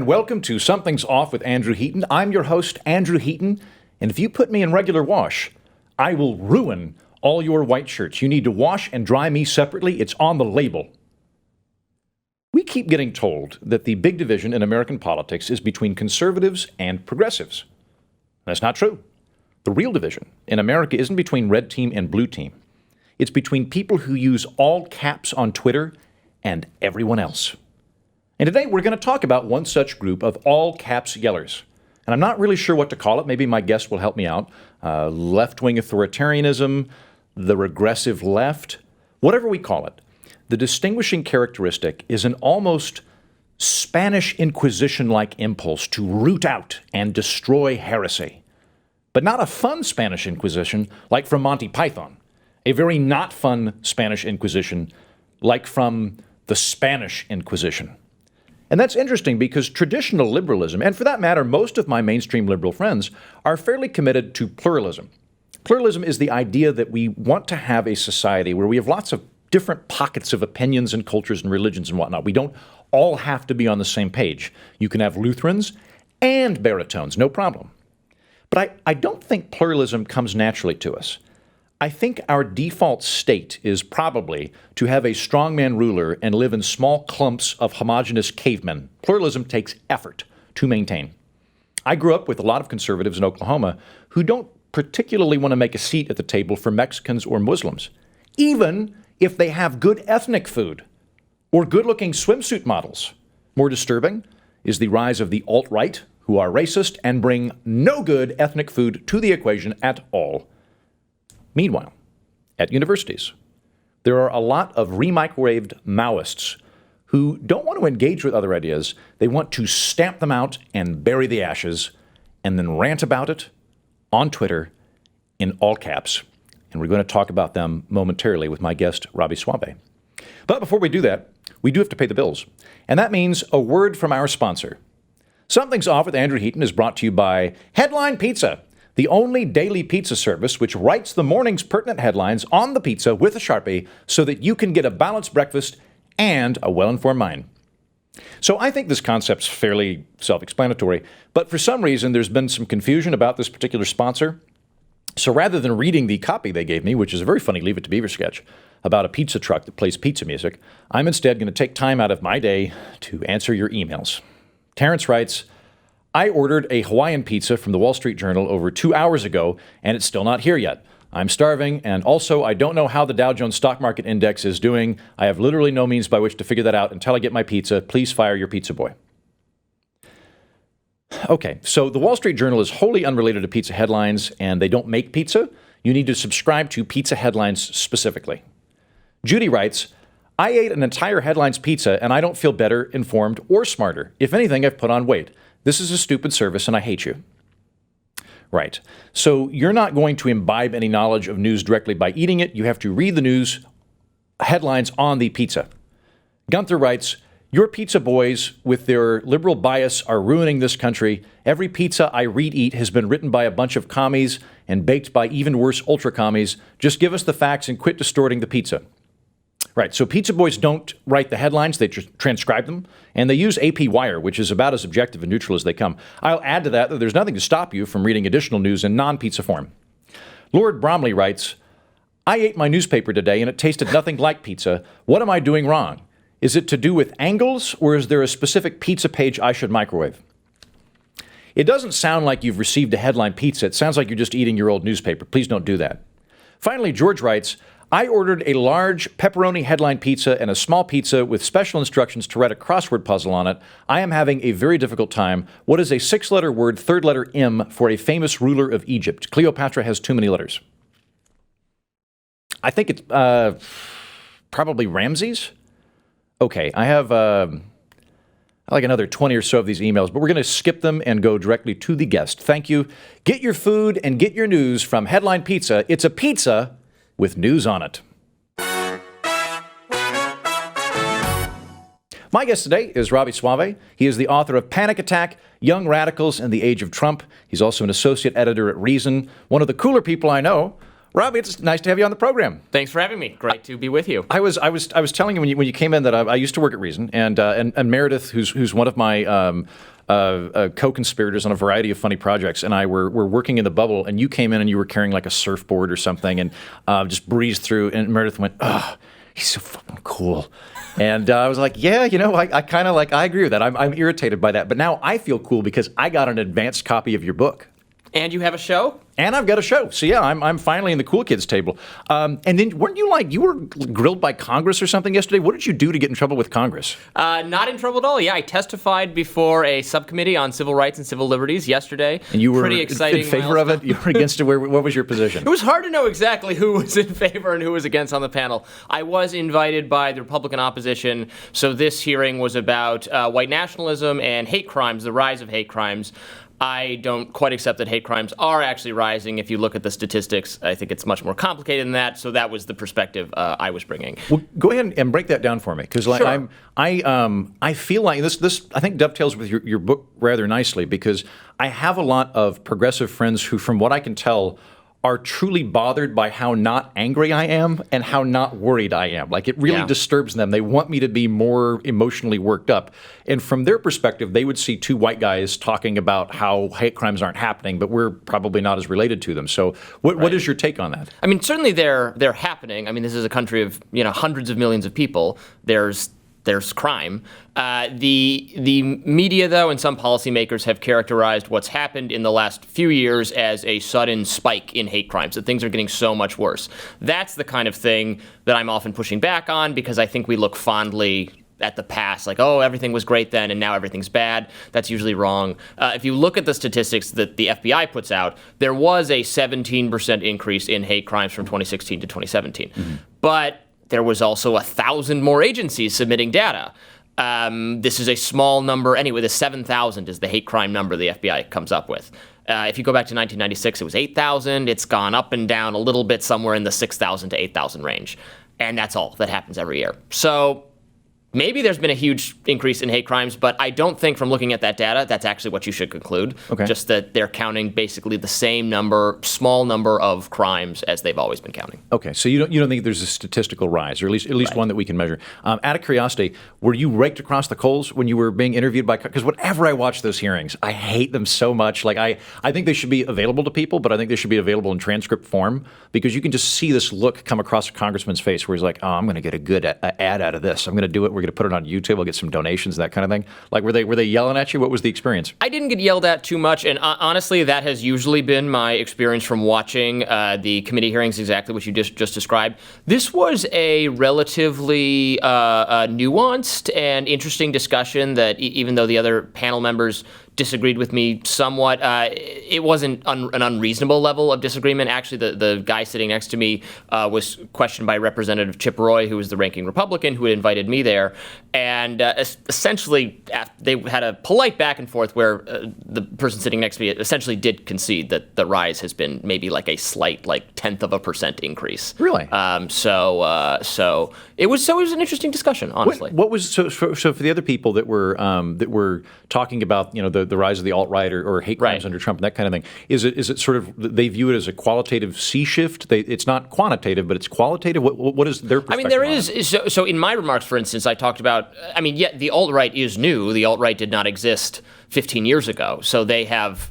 and welcome to Something's Off with Andrew Heaton. I'm your host, Andrew Heaton, and if you put me in regular wash, I will ruin all your white shirts. You need to wash and dry me separately. It's on the label. We keep getting told that the big division in American politics is between conservatives and progressives. That's not true. The real division in America isn't between red team and blue team. It's between people who use all caps on Twitter and everyone else. And today we're going to talk about one such group of all caps yellers. And I'm not really sure what to call it. Maybe my guest will help me out. Left-wing authoritarianism, the regressive left, whatever we call it. The distinguishing characteristic is an almost Spanish Inquisition-like impulse to root out and destroy heresy. But not a fun Spanish Inquisition like from Monty Python. A very not fun Spanish Inquisition like from the Spanish Inquisition. And that's interesting because traditional liberalism, and for that matter, most of my mainstream liberal friends, are fairly committed to pluralism. Pluralism is the idea that we want to have a society where we have lots of different pockets of opinions and cultures and religions and whatnot. We don't all have to be on the same page. You can have Lutherans and baritones, no problem. But I don't think pluralism comes naturally to us. I think our default state is probably to have a strongman ruler and live in small clumps of homogenous cavemen. Pluralism takes effort to maintain. I grew up with a lot of conservatives in Oklahoma who don't particularly want to make a seat at the table for Mexicans or Muslims, even if they have good ethnic food or good-looking swimsuit models. More disturbing is the rise of the alt-right, who are racist and bring no good ethnic food to the equation at all. Meanwhile, at universities, there are a lot of remicrowaved Maoists who don't want to engage with other ideas. They want to stamp them out and bury the ashes and then rant about it on Twitter in all caps. And we're going to talk about them momentarily with my guest, Robby Soave. But before we do that, we do have to pay the bills. And that means a word from our sponsor. Something's Off with Andrew Heaton is brought to you by Headline Pizza, the only daily pizza service which writes the morning's pertinent headlines on the pizza with a Sharpie so that you can get a balanced breakfast and a well-informed mind. So I think this concept's fairly self-explanatory, but for some reason there's been some confusion about this particular sponsor. So rather than reading the copy they gave me, which is a very funny Leave It to Beaver sketch about a pizza truck that plays pizza music, I'm instead going to take time out of my day to answer your emails. Terrence writes, I ordered a Hawaiian pizza from the Wall Street Journal over 2 hours ago, and it's still not here yet. I'm starving, and also I don't know how the Dow Jones Stock Market Index is doing. I have literally no means by which to figure that out until I get my pizza. Please fire your pizza boy. Okay, so the Wall Street Journal is wholly unrelated to pizza headlines, and they don't make pizza. You need to subscribe to pizza headlines specifically. Judy writes, I ate an entire Headlines pizza, and I don't feel better, informed, or smarter. If anything, I've put on weight. This is a stupid service, and I hate you. Right. So you're not going to imbibe any knowledge of news directly by eating it. You have to read the news headlines on the pizza. Gunther writes, your pizza boys with their liberal bias are ruining this country. Every pizza I eat has been written by a bunch of commies and baked by even worse ultra-commies. Just give us the facts and quit distorting the pizza. Right, so pizza boys don't write the headlines, they just transcribe them, and they use AP Wire, which is about as objective and neutral as they come. I'll add to that there's nothing to stop you from reading additional news in non-pizza form. Lord Bromley writes, I ate my newspaper today and it tasted nothing like pizza. What am I doing wrong? Is it to do with angles, or is there a specific pizza page I should microwave? It doesn't sound like you've received a headline pizza. It sounds like you're just eating your old newspaper. Please don't do that. Finally, George writes, I ordered a large pepperoni headline pizza and a small pizza with special instructions to write a crossword puzzle on it. I am having a very difficult time. What is a 6-letter word, third letter M, for a famous ruler of Egypt? Cleopatra has too many letters. I think it's probably Ramses. Okay, I have like another 20 or so of these emails, but we're going to skip them and go directly to the guest. Thank you. Get your food and get your news from Headline Pizza. It's a pizza with news on it. My guest today is Robby Soave. He is the author of Panic Attack, Young Radicals and the Age of Trump. He's also an associate editor at Reason, one of the cooler people I know. Robby, it's nice to have you on the program. Thanks for having me. Great to be with you. I was telling you when you came in that I used to work at Reason, and Meredith, who's one of my co-conspirators on a variety of funny projects, and I were working in the bubble, and you came in and you were carrying like a surfboard or something, and just breezed through, and Meredith went, "Oh, he's so fucking cool." And I was like, yeah, I kind of I agree with that. I'm irritated by that, but now I feel cool because I got an advanced copy of your book. And you have a show? And I've got a show. So yeah, I'm finally in the cool kids table. And then weren't you were grilled by Congress or something yesterday? What did you do to get in trouble with Congress? Not in trouble at all. Yeah, I testified before a subcommittee on civil rights and civil liberties yesterday. And you were pretty exciting in favor of it? You were against it? What was your position? It was hard to know exactly who was in favor and who was against on the panel. I was invited by the Republican opposition, so this hearing was about white nationalism and hate crimes, the rise of hate crimes. I don't quite accept that hate crimes are actually rising. If you look at the statistics, I think it's much more complicated than that. So that was the perspective I was bringing. Well, go ahead and break that down for me, because Sure. I feel like this I think dovetails with your book rather nicely, because I have a lot of progressive friends who, from what I can tell, are truly bothered by how not angry I am and how not worried I am. Like, it really disturbs them. They want me to be more emotionally worked up. And from their perspective, they would see two white guys talking about how hate crimes aren't happening, but we're probably not as related to them. So what is your take on that? I mean, certainly they're happening. I mean, this is a country of hundreds of millions of people. There's crime. The media, though, and some policymakers have characterized what's happened in the last few years as a sudden spike in hate crimes, that things are getting so much worse. That's the kind of thing that I'm often pushing back on, because I think we look fondly at the past, like, oh, everything was great then and now everything's bad. That's usually wrong. If you look at the statistics that the FBI puts out, there was a 17% increase in hate crimes from 2016 to 2017. Mm-hmm. But there was also 1,000 more agencies submitting data. This is a small number. Anyway, the 7,000 is the hate crime number the FBI comes up with. If you go back to 1996, it was 8,000. It's gone up and down a little bit, somewhere in the 6,000 to 8,000 range. And that's all that happens every year. So maybe there's been a huge increase in hate crimes, but I don't think from looking at that data, that's actually what you should conclude. Okay. Just that they're counting basically the same number, small number of crimes as they've always been counting. Okay, so you don't think there's a statistical rise, or at least right. One that we can measure. Out of curiosity, were you raked across the coals when you were being interviewed by? Because whenever I watch those hearings, I hate them so much. Like I think they should be available to people, but I think they should be available in transcript form, because you can just see this look come across a congressman's face where he's like, "Oh, I'm going to get a good ad out of this. I'm going to do it. We're going to put it on YouTube. I'll get some donations, that kind of thing." Like, were they yelling at you? What was the experience? I didn't get yelled at too much, and honestly, that has usually been my experience from watching the committee hearings, exactly what you just described. This was a relatively nuanced and interesting discussion that, even though the other panel members disagreed with me somewhat, it wasn't an unreasonable level of disagreement. Actually, the guy sitting next to me was questioned by Representative Chip Roy, who was the ranking Republican, who had invited me there. And essentially, they had a polite back and forth where the person sitting next to me essentially did concede that the rise has been maybe like a slight, 0.1% increase. Really? So it was an interesting discussion, honestly. What was so for the other people that were talking about the rise of the alt-right or hate crimes under Trump and that kind of thing? Is it sort of, they view it as a qualitative sea shift? It's not quantitative, but it's qualitative. What is their perspective? I mean, there is. So in my remarks, for instance, I talked about, the alt-right is new. The alt-right did not exist 15 years ago. So they have,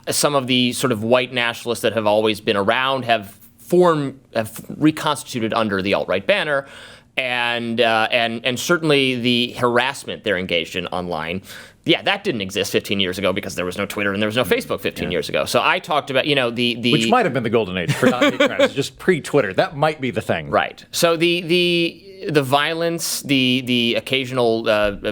some of the sort of white nationalists that have always been around have reconstituted under the alt-right banner. And certainly the harassment they're engaged in online, that didn't exist 15 years ago, because there was no Twitter and there was no Facebook 15 years ago. So I talked about, the which might have been the golden age for not crimes, just pre-Twitter. That might be the thing, right? So the violence, the occasional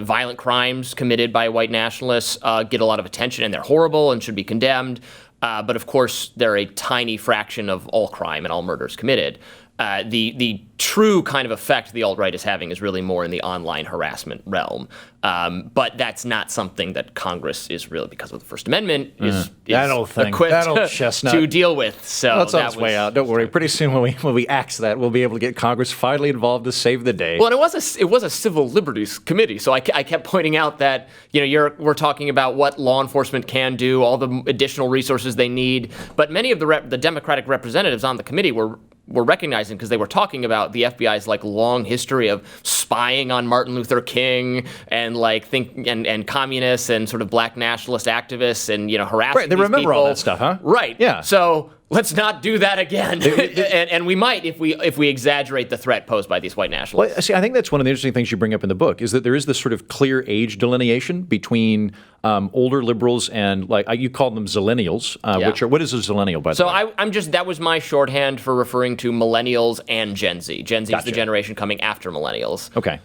violent crimes committed by white nationalists get a lot of attention, and they're horrible and should be condemned. But of course, they're a tiny fraction of all crime and all murders committed. The true kind of effect the alt-right is having is really more in the online harassment realm. But that's not something that Congress is really, because of the First Amendment, is that old thing, equipped that old chestnut to deal with. So that's on its way out. Don't worry. Pretty soon when we axe that, we'll be able to get Congress finally involved to save the day. Well, and it was a civil liberties committee, so I kept pointing out that we're talking about what law enforcement can do, all the additional resources they need, but many of the Democratic representatives on the committee were recognizing, because they were talking about the FBI's long history of spying on Martin Luther King and and communists and sort of black nationalist activists and harassing. Right, they remember all that stuff, huh? Right. Yeah. So let's not do that again. And we might if we exaggerate the threat posed by these white nationalists. Well, see, I think that's one of the interesting things you bring up in the book, is that there is this sort of clear age delineation between older liberals and, you call them Zillennials, which are, what is a Zillennial, by the way? So I'm just, that was my shorthand for referring to Millennials and Gen Z. Gen Z is the generation coming after Millennials. Okay.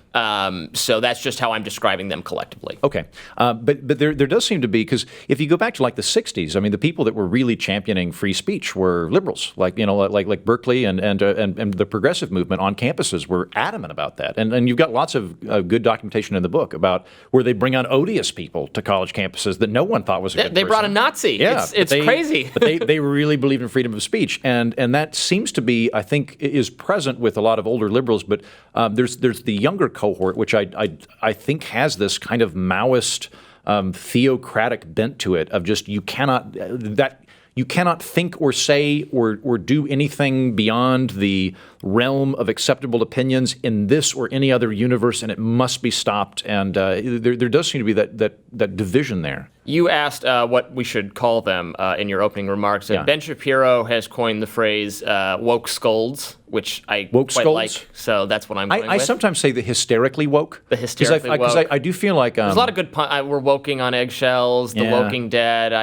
So that's just how I'm describing them collectively. Okay. But there does seem to be, because if you go back to the 60s, I mean, the people that were really championing free speech were liberals, like Berkeley and the progressive movement on campuses were adamant about that. And you've got lots of good documentation in the book about where they bring on odious people to college campuses that no one thought was a good person. They brought a Nazi. Yeah, it's crazy. But they really believe in freedom of speech, and that seems to be, I think, is present with a lot of older liberals. But there's the younger cohort, which I think has this kind of Maoist theocratic bent to it, of just you cannot think or say or do anything beyond the realm of acceptable opinions in this or any other universe, and it must be stopped. And there does seem to be that division there. You asked what we should call them in your opening remarks. Yeah. Ben Shapiro has coined the phrase woke scolds, which I quite like. So that's what I'm going with. I sometimes say the hysterically woke. The hysterically woke. Because I do feel like there's a lot of good we're woking on eggshells, The Woking Dead.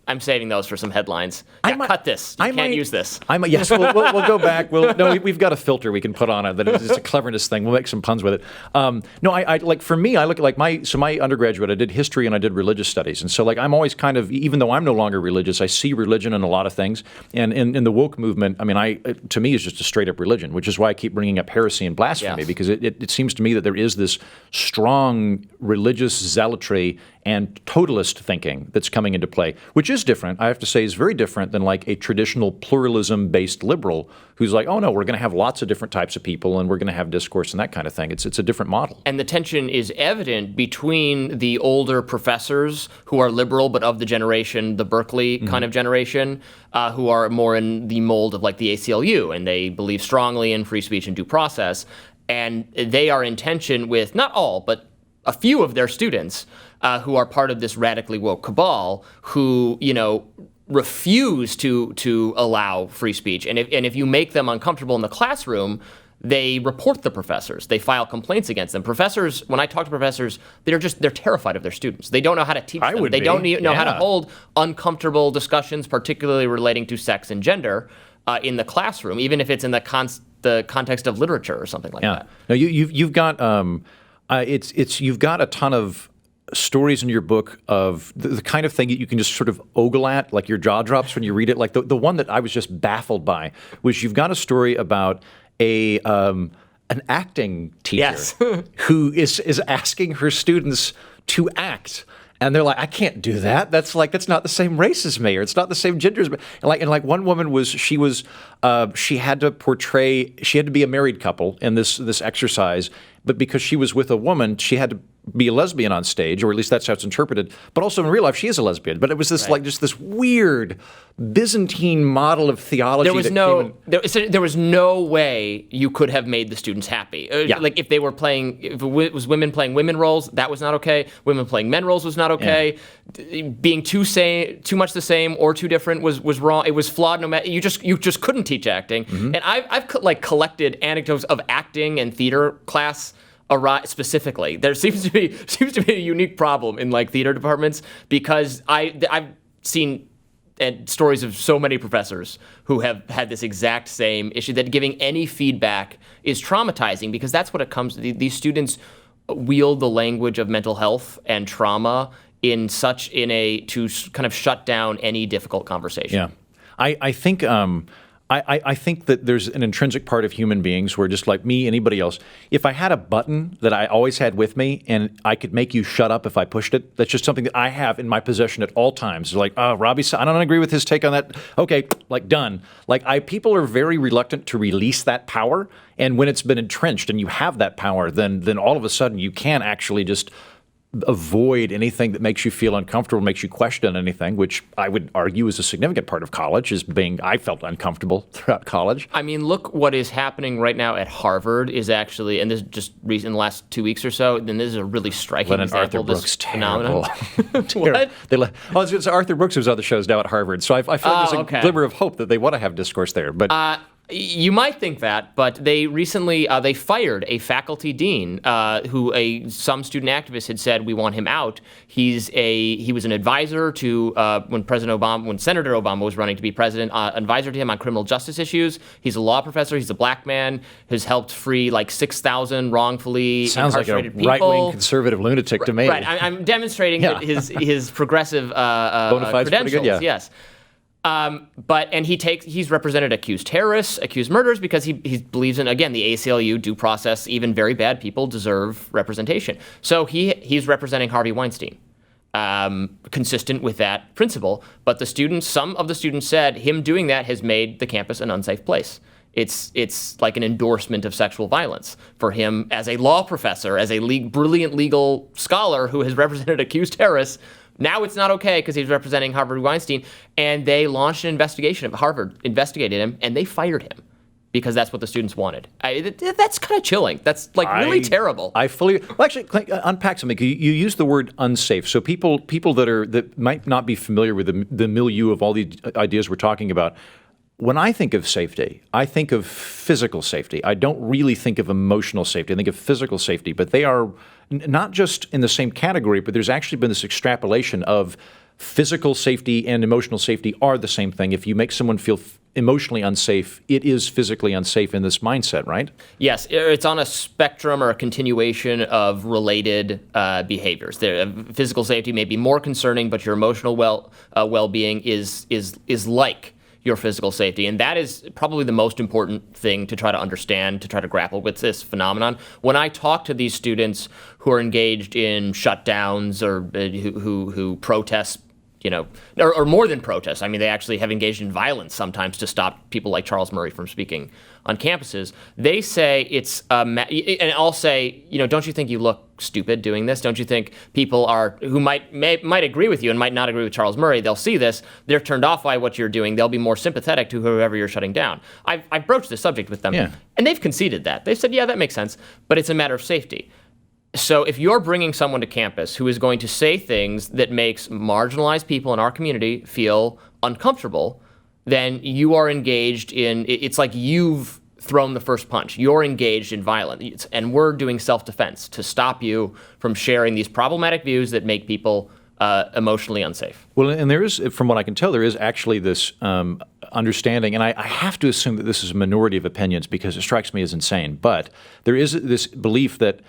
I'm saving those for some headlines. Cut this. You can't use this. Yes, we'll go back. We've got a filter we can put on it that is a cleverness thing. We'll make some puns with it. For me, I look at my undergraduate, I did history and I did religious studies. And so I'm always kind of, even though I'm no longer religious, I see religion in a lot of things. And in the woke movement, I mean, to me, is just a straight up religion, which is why I keep bringing up heresy and blasphemy, because it seems to me that there is this strong religious zealotry and totalist thinking that's coming into play, which is different. I have to say is very different than a traditional pluralism-based liberal who's oh no, we're going to have lots of different types of people and we're going to have discourse and that kind of thing. It's a different model. And the tension is evident between the older professors who are liberal but of the generation, the Berkeley kind of generation, who are more in the mold of the ACLU, and they believe strongly in free speech and due process. And they are in tension with, not all, but a few of their students who are part of this radically woke cabal who, refuse to allow free speech. And if you make them uncomfortable in the classroom, they report the professors. They file complaints against them. Professors, when I talk to professors, they're terrified of their students. They don't know how to teach them. They don't know how to hold uncomfortable discussions, particularly relating to sex and gender, in the classroom, even if it's in the context of literature or something like that. No, you've got you've got a ton of stories in your book of the kind of thing that you can just sort of ogle at, your jaw drops when you read it. The one that I was just baffled by was you've got a story about an acting teacher who is asking her students to act. And they're I can't do that. That's not the same race as me, or it's not the same gender as me. And one woman she had to be a married couple in this exercise, but because she was with a woman, she had to be a lesbian on stage, or at least that's how it's interpreted. But also in real life, she is a lesbian. But it was this just this weird Byzantine model of theology. There was no way you could have made the students happy. If they were if it was women playing women roles, that was not okay. Women playing men roles was not okay. Yeah. Being too much the same or too different was wrong. It was flawed. No matter you just couldn't teach acting. Mm-hmm. And I've collected anecdotes of acting and theater class. Specifically, there seems to be a unique problem in theater departments, because I've seen stories of so many professors who have had this exact same issue, that giving any feedback is traumatizing, because that's what it comes to. These students wield the language of mental health and trauma to kind of shut down any difficult conversation. Yeah, I think. I think that there's an intrinsic part of human beings where, just like me, anybody else, if I had a button that I always had with me and I could make you shut up if I pushed it, that's just something that I have in my possession at all times. It's like, Robby, I don't agree with his take on that. Okay, like done. Like people are very reluctant to release that power. And when it's been entrenched and you have that power, then all of a sudden you can actually just avoid anything that makes you feel uncomfortable, makes you question anything, which I would argue is a significant part of college, I felt uncomfortable throughout college. I mean, look what is happening right now at Harvard is actually, and this is just recent, in the last 2 weeks or so, then this is a really striking example of this phenomenon. What? It's Arthur Brooks who's on the shows now at Harvard, so I feel like there's a glimmer of hope that they want to have discourse there. But you might think that, but they recently they fired a faculty dean who some student activists had said we want him out. He was an advisor to when Senator Obama was running to be president, advisor to him on criminal justice issues. He's a law professor. He's a black man. Has helped free like 6,000 wrongfully incarcerated people. Sounds like a right-wing conservative lunatic to me. Right. I'm demonstrating that his progressive credentials. Good, yeah. Yes. He's represented accused terrorists, accused murderers, because he believes in, again, the ACLU due process. Even very bad people deserve representation. So he's representing Harvey Weinstein, consistent with that principle. But some of the students said him doing that has made the campus an unsafe place. It's like an endorsement of sexual violence for him as a law professor, as a brilliant legal scholar who has represented accused terrorists. Now it's not okay because he's representing Harvey Weinstein, and they launched an investigation. Harvard investigated him, and they fired him because that's what the students wanted. That's kind of chilling. That's really terrible. Actually, unpack something. You use the word unsafe. So people that might not be familiar with the milieu of all the ideas we're talking about. When I think of safety, I think of physical safety. I don't really think of emotional safety. I think of physical safety. But they are not just in the same category, but there's actually been this extrapolation of physical safety and emotional safety are the same thing. If you make someone feel emotionally unsafe, it is physically unsafe in this mindset, right? Yes, it's on a spectrum or a continuation of related behaviors. Physical safety may be more concerning, but your emotional well-being is like your physical safety. And that is probably the most important thing to try to understand, to try to grapple with this phenomenon. When I talk to these students who are engaged in shutdowns or who protest, or more than protest, I mean, they actually have engaged in violence sometimes to stop people like Charles Murray from speaking on campuses. They say and I'll say, don't you think you look stupid doing this? Don't you think people who might agree with you and might not agree with Charles Murray, they'll see this, they're turned off by what you're doing, they'll be more sympathetic to whoever you're shutting down. I've broached this subject with them, and they've conceded that. They've said, yeah, that makes sense, but it's a matter of safety. So if you're bringing someone to campus who is going to say things that makes marginalized people in our community feel uncomfortable, then you are engaged in, it's like you've thrown the first punch. You're engaged in violence, and we're doing self-defense to stop you from sharing these problematic views that make people emotionally unsafe. Well, and there is, from what I can tell, there is actually this understanding, and I have to assume that this is a minority of opinions because it strikes me as insane, but there is this belief that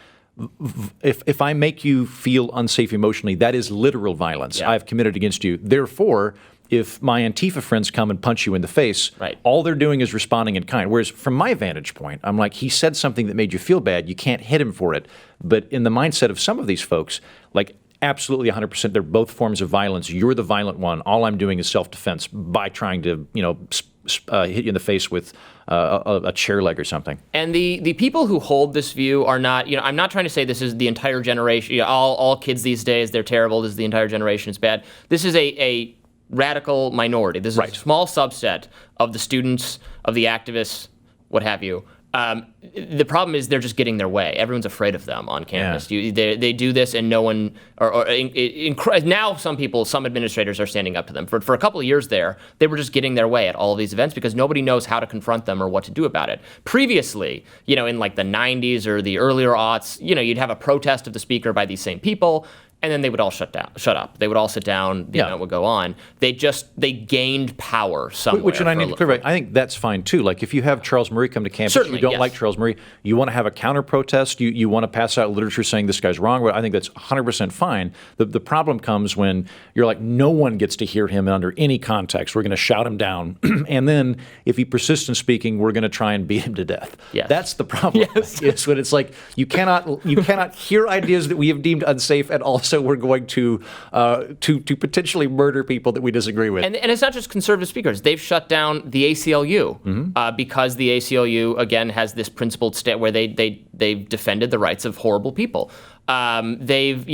if I make you feel unsafe emotionally, that is literal violence. I've committed against you. Therefore, if my Antifa friends come and punch you in the face, all they're doing is responding in kind. Whereas from my vantage point, I'm like, he said something that made you feel bad. You can't hit him for it. But in the mindset of some of these folks, like absolutely 100%, they're both forms of violence. You're the violent one. All I'm doing is self-defense by trying to, hit you in the face with a chair leg or something. And the people who hold this view are not, I'm not trying to say this is the entire generation. All kids these days, they're terrible. This is the entire generation is bad. This is a radical minority. This is a small subset of the students, of the activists, what have you. The problem is they're just getting their way. Everyone's afraid of them on campus. They do this, and no one. Now, some administrators are standing up to them. For a couple of years there, they were just getting their way at all of these events because nobody knows how to confront them or what to do about it. Previously, in like the 90s or the earlier aughts, you'd have a protest of the speaker by these same people. and then they would all shut up. They would all sit down. The event would go on. They gained power somewhere. Which, and I need to clarify, I think that's fine too. Like if you have Charles Murray come to campus, Certainly, you don't yes. like Charles Murray, you want to have a counter protest, you want to pass out literature saying this guy's wrong. I think that's 100% fine. The problem comes when you're like, no one gets to hear him under any context. We're going to shout him down, and then if he persists in speaking, we're going to try and beat him to death. Yes. That's the problem. Yes. It's when it's like you cannot hear ideas that we have deemed unsafe, and also we're going to potentially murder people that we disagree with. And it's not just conservative speakers. They've shut down the ACLU because the ACLU again has this principled stand where they've defended the rights of horrible people. They've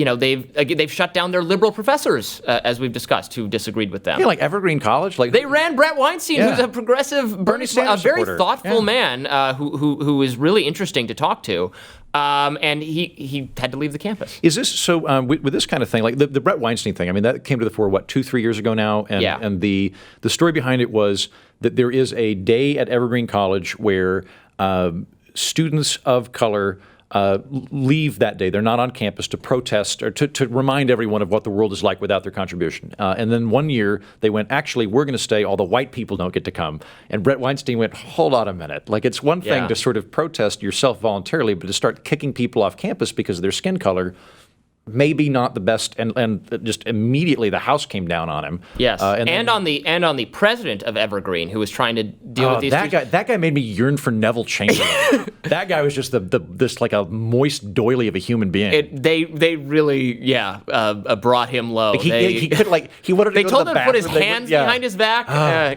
shut down their liberal professors, as we've discussed, who disagreed with them. Yeah, like Evergreen College, like they ran Brett Weinstein, who's a progressive, Bernie Sanders a very supporter. thoughtful man who is really interesting to talk to. And he had to leave the campus. Is this so? With this kind of thing, like the Brett Weinstein thing, I mean, that came to the fore 2-3 years ago now, and the story behind it was that there is a day at Evergreen College where students of color leave that day. They're not on campus to protest or to remind everyone of what the world is like without their contribution. And then one year they went, actually, we're going to stay. All the white people don't get to come. And Brett Weinstein went, hold on a minute. Like, it's one thing to sort of protest yourself voluntarily, but to start kicking people off campus because of their skin color, maybe not the best, and just immediately the house came down on him. Yes, and on the president of Evergreen, who was trying to deal with these. That guy made me yearn for Neville Chamberlain. That guy was just this like a moist doily of a human being. They really brought him low. Like he could he wanted to they go told to him the to put his bathroom. hands behind his back.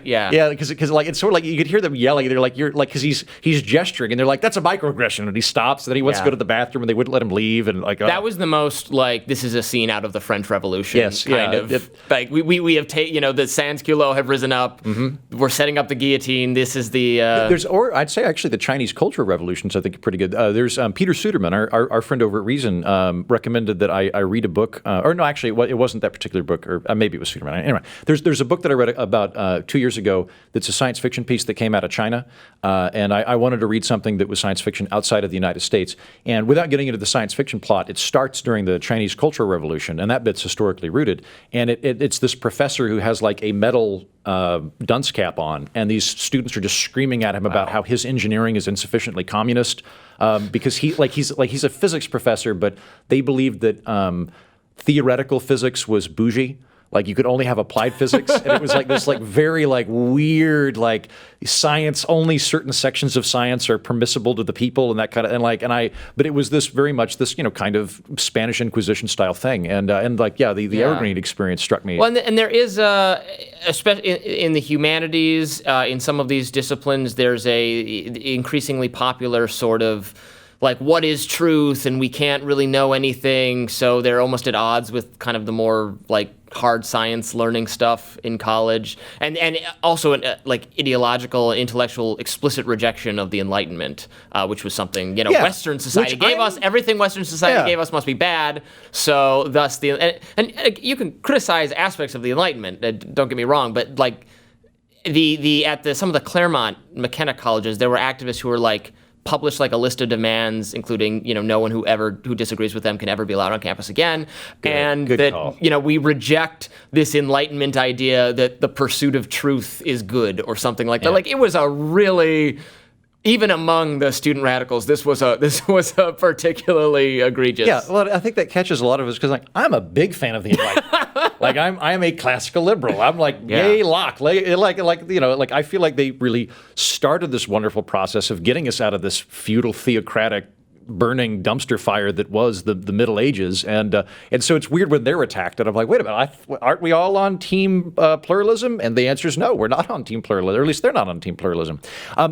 Because like it's sort of like you could hear them yelling. They're like because he's gesturing and they're like that's a microaggression, and he stops and then he wants to go to the bathroom and they wouldn't let him leave, and like that was the most like this is a scene out of the French Revolution kind of. Like we have the sans culottes have risen up. Mm-hmm. We're setting up the guillotine. This is the or I'd say actually the Chinese Cultural Revolutions I think are pretty good. There's Peter Suderman, our friend over at Reason, recommended that I read a book. Or no, actually it wasn't that particular book, or maybe it was Suderman. Anyway, there's a book that I read about 2 years ago that's a science fiction piece that came out of China, and I wanted to read something that was science fiction outside of the United States. And without getting into the science fiction plot, it starts during the Chinese Cultural Revolution, and that bit's historically rooted. And it's this professor who has like a metal dunce cap on, and these students are just screaming at him about how his engineering is insufficiently communist, because he's a physics professor, but they believed that theoretical physics was bougie. Like you could only have applied physics, and it was like this like very like weird like science, only certain sections of science are permissible to the people and that kind of but it was this very much this kind of Spanish Inquisition style thing, and the Evergreen experience struck me. Well, and there is especially in the humanities, in some of these disciplines, there's a increasingly popular sort of like what is truth, and we can't really know anything, so they're almost at odds with kind of the more like hard science learning stuff in college, and also like ideological, intellectual, explicit rejection of the Enlightenment, which was something Western society gave us. Everything Western society gave us must be bad. So thus and you can criticize aspects of the Enlightenment. Don't get me wrong, but like some of the Claremont McKenna colleges, there were activists who were like publish like a list of demands, including no one who disagrees with them can ever be allowed on campus again, good call. We reject this Enlightenment idea that the pursuit of truth is good or something like that. Like it was a really, even among the student radicals, this was a particularly egregious. Yeah, well, I think that catches a lot of us because like I'm a big fan of the Enlightenment. Like I'm a classical liberal. I'm like yay Locke. Like I feel like they really started this wonderful process of getting us out of this feudal theocratic burning dumpster fire that was the Middle Ages, and so it's weird when they're attacked, and I'm like, wait a minute, aren't we all on team pluralism? And the answer is no, we're not on team pluralism, or at least they're not on team pluralism.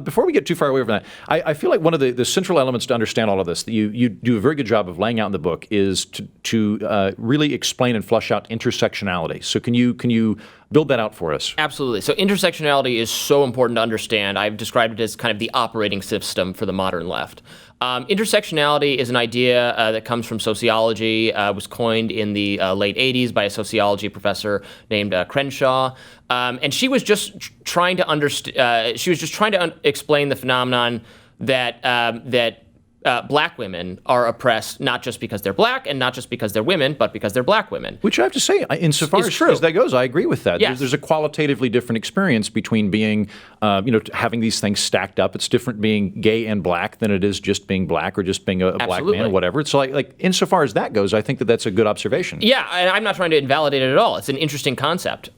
Before we get too far away from that, I feel like one of the central elements to understand all of this that you do a very good job of laying out in the book is to really explain and flush out intersectionality. So can you build that out for us? Absolutely. So intersectionality is so important to understand. I've described it as kind of the operating system for the modern left. Intersectionality is an idea that comes from sociology. Was coined in the late 80s by a sociology professor named Crenshaw, and she was just trying to explain the phenomenon that black women are oppressed not just because they're black and not just because they're women, but because they're black women. Which I have to say, insofar as that goes, I agree with that. Yes. There's a qualitatively different experience between being, having these things stacked up. It's different being gay and black than it is just being black or just being a black man or whatever. It's like insofar as that goes, I think that that's a good observation. Yeah, and I'm not trying to invalidate it at all. It's an interesting concept.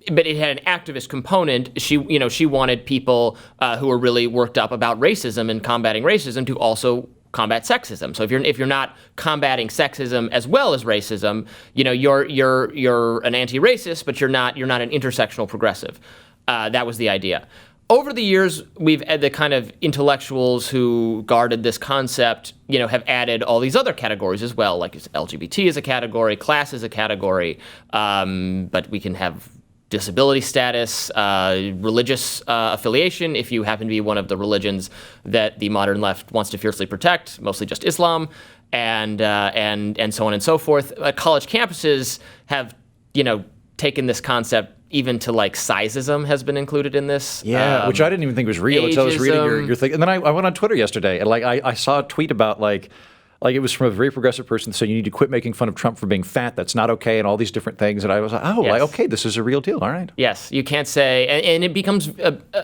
But it had an activist component. She wanted people who were really worked up about racism and combating racism to also combat sexism. So if you're not combating sexism as well as racism, you're an anti-racist, but you're not an intersectional progressive. That was the idea. Over the years, we've had the kind of intellectuals who guarded this concept, have added all these other categories as well, like LGBT is a category, class is a category, but we can have disability status, religious affiliation, if you happen to be one of the religions that the modern left wants to fiercely protect, mostly just Islam, and so on and so forth. College campuses have, taken this concept even to like sizeism has been included in this. Yeah, which I didn't even think was real until I was reading your thing. And then I went on Twitter yesterday and I saw a tweet about like it was from a very progressive person saying you need to quit making fun of Trump for being fat. That's not okay, and all these different things. And I was like, okay, this is a real deal. All right. Yes, you can't say, and it becomes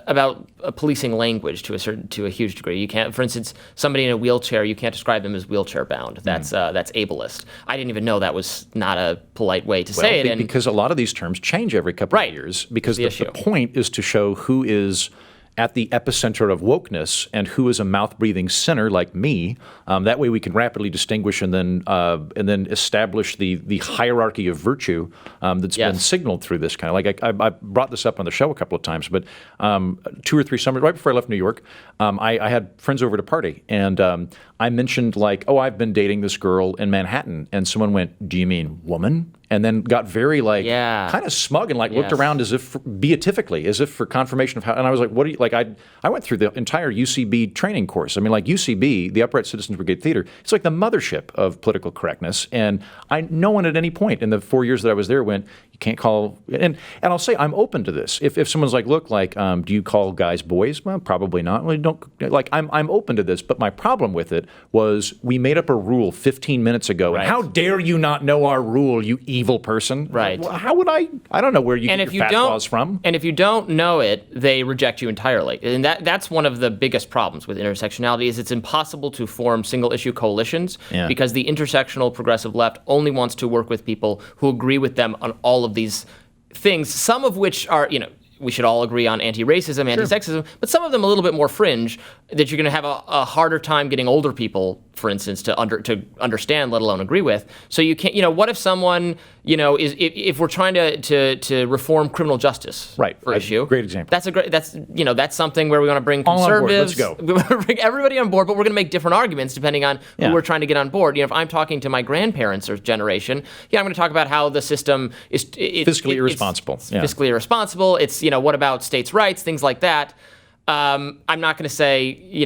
about policing language to a huge degree. You can't, for instance, somebody in a wheelchair, you can't describe them as wheelchair bound. That's ableist. I didn't even know that was not a polite way to say it. Because a lot of these terms change every couple of years. Because the point is to show who is at the epicenter of wokeness and who is a mouth-breathing sinner like me. That way we can rapidly distinguish and then establish the hierarchy of virtue that's been signaled through this kind of I brought this up on the show a couple of times, but 2 or 3 summers right before I left New York, I had friends over to party and I mentioned I've been dating this girl in Manhattan, and someone went, "Do you mean woman?" And then got very kind of smug and looked around as if beatifically, as if for confirmation of how. And I was like, "What do you like?" I went through the entire UCB training course. I mean, UCB, the Upright Citizens Brigade Theater, it's like the mothership of political correctness. And no one at any point in the 4 years that I was there went, "You can't call." And I'll say I'm open to this. If someone's like, "Look, do you call guys boys?" Well, probably not. Well, don't I'm open to this. But my problem with it was we made up a rule 15 minutes ago. Right. And how dare you not know our rule, you evil person? Right. Well, how would I don't know where you get your fat laws from. And if you don't know it, they reject you entirely. And that's one of the biggest problems with intersectionality is it's impossible to form single-issue coalitions because the intersectional progressive left only wants to work with people who agree with them on all of these things, some of which are, we should all agree on anti-racism, anti-sexism, but some of them a little bit more fringe that you're going to have a harder time getting older people, for instance, to understand, let alone agree with. So you can't, what if someone, if we're trying to reform criminal justice, for issue. Great example. That's something where we want to bring conservatives. Let's go. We want to bring everybody on board, but we're going to make different arguments depending on who we're trying to get on board. If I'm talking to my grandparents' generation, I'm going to talk about how the system is fiscally irresponsible. It's fiscally irresponsible. It's what about states' rights, things like that. I'm not going to say,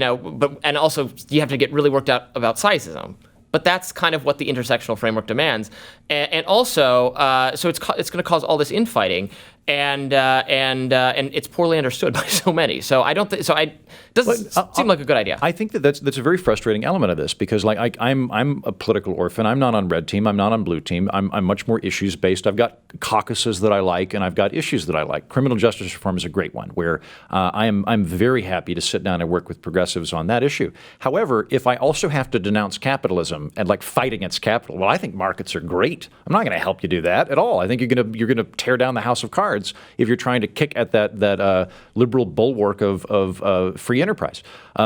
and also you have to get really worked out about sizeism. But that's kind of what the intersectional framework demands, and also, so it's going to cause all this infighting, and it's poorly understood by so many. So I don't think so. It doesn't seem like a good idea. I think that's a very frustrating element of this because I'm a political orphan. I'm not on red team. I'm not on blue team. I'm much more issues based. I've got caucuses that I like, and I've got issues that I like. Criminal justice reform is a great one where I'm very happy to sit down and work with progressives on that issue. However, if I also have to denounce capitalism and fight against capital, well, I think markets are great. I'm not going to help you do that at all. I think you're going to tear down the house of cards if you're trying to kick at that liberal bulwark of free enterprise.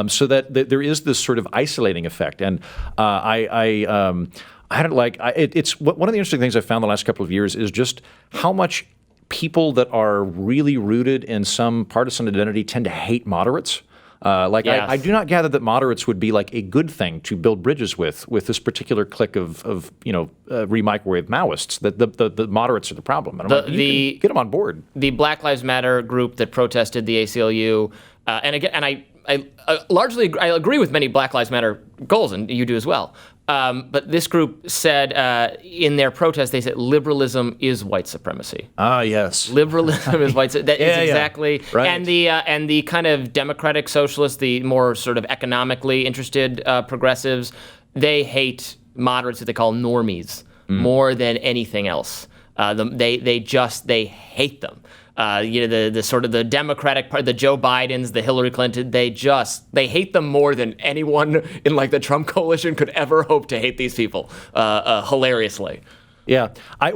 So that there is this sort of isolating effect, and it's one of the interesting things I've found the last couple of years is just how much people that are really rooted in some partisan identity tend to hate moderates. I do not gather that moderates would be a good thing to build bridges with this particular clique of re-microwave Maoists. That the moderates are the problem. And get them on board. The Black Lives Matter group that protested the ACLU, I largely agree with many Black Lives Matter goals, and you do as well. But this group said in their protest, they said liberalism is white supremacy. Ah, yes. Liberalism is white. That is exactly right. And the kind of democratic socialists, the more sort of economically interested progressives, they hate moderates that they call normies more than anything else. They hate them. The sort of the Democratic part, the Joe Bidens, the Hillary Clinton, they hate them more than anyone in like the Trump coalition could ever hope to hate these people, hilariously. Yeah, I